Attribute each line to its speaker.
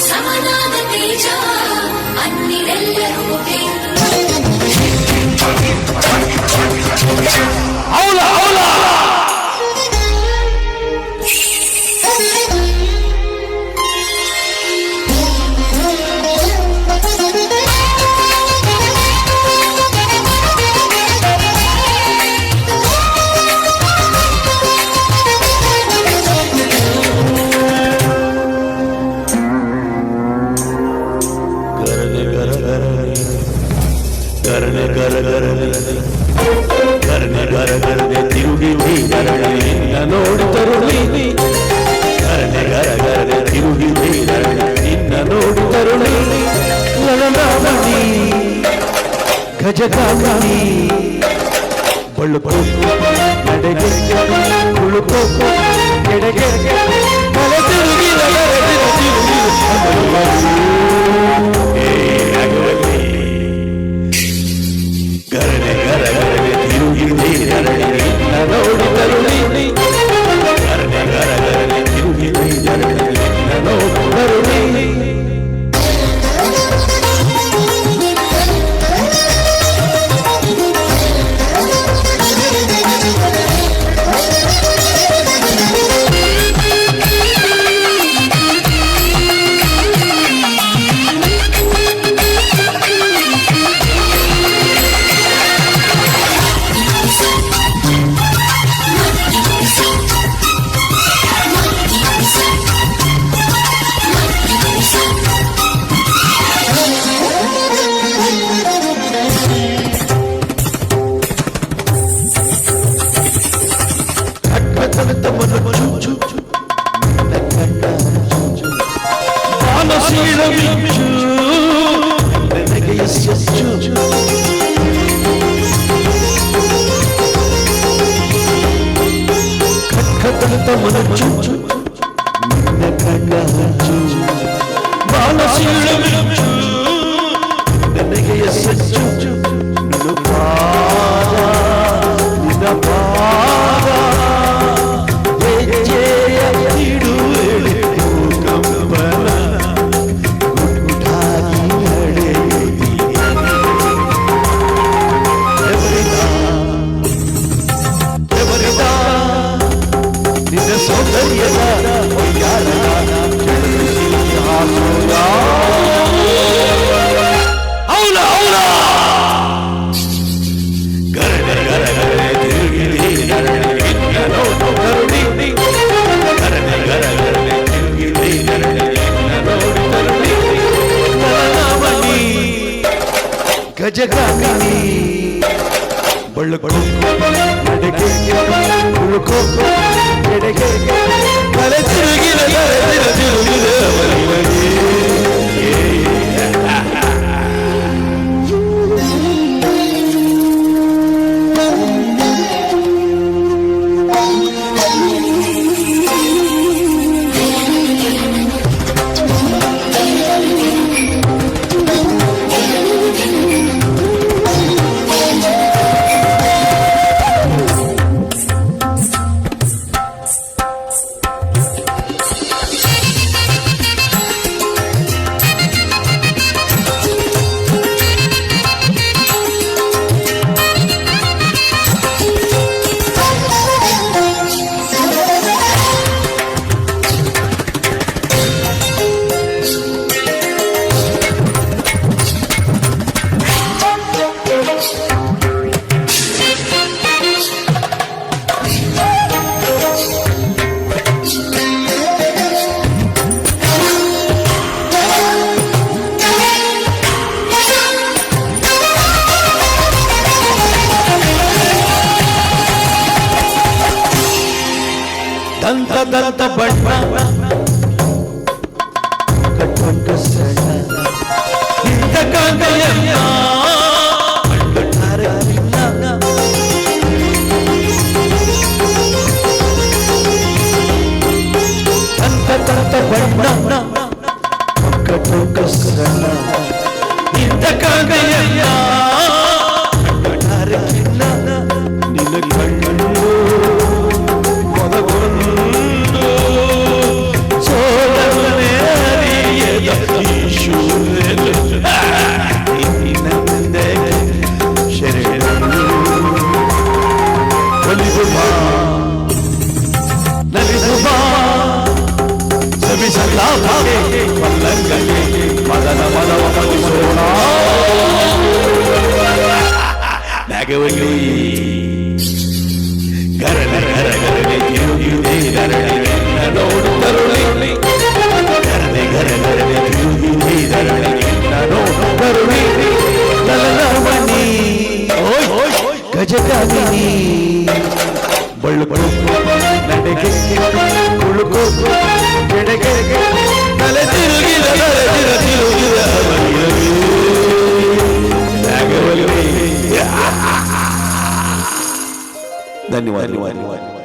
Speaker 1: ಸಮನಾದ ತೇಜ ಅನ್ನಿರೆಲ್ಲರೂ
Speaker 2: ತಿರುಗಿ ನೋಡಿ ತರುಣಿ ಗರನೆ ಗರಗರನೆ ತಿರುಗಿ ನಿನ್ನ ನೋಡಿ ತರುಣಿ ಲಲನಾಮಣಿ ಗಜಗಾಮಣಿ ಬಳ್ಳುಕೋ ನಡೆಗೆ ಉಳುಕೋ ಎಡೆಗೆ ತಲೆ ತಿರುಗಿ ಗರನೆ ಗರಗರನೆ ತಿರುಗಿ ನೋಡಿ ತರುಣಿ ಗರನೆ ಗರಗರನೆ ತಿರುಗಿ ನೋಡಿ ತರುಣಿ ಗಜಗಾಮಿನಿ ಬಳ್ಳುಕೋ ನಡೆಗೆ ಉಳುಕೋ ಎಡೆಗೆ ತಲೆ ತಿರುಗಿದ ದಂತ ದಂತ ಬಣ್ಣ ಕಟ್ಟೊಂಡ ಸಣ್ಣ ಇಂಥ ಕಾಂಗಯ್ಯ ದಂತ ದಂತ ಬಣ್ಣ ಕಟ್ಟೊಂಡ ಸಣ್ಣ ಇಂಥ ಕಾಂಗಯ್ಯ ನಿನ್ನ ಕಣ್ಣು ಗರಳೆ ಗರಗರಳೆ ತಿರುಗಿದೆ ಧರಣಿ ನಿನ್ನ ನೋಡು ಕರುಣಿ ಗರಳೆ ಗರಗರಳೆ ತಿರುಗಿದೆ ಧರಣಿ ನಿನ್ನ ನೋಡು ಕರುಣಿ ಲಲನಮಣಿ ಗಜಗಾಮಿನಿ ಬಳ್ಳು ಬಳುಕು ನಡೆಗೆ ಕುಳುಕು ಕೆಡೆಗೆ ತಲೆ ತಿರುಗಿದ ತಿರುಗಿದ ಧನ್ಯವಾದ.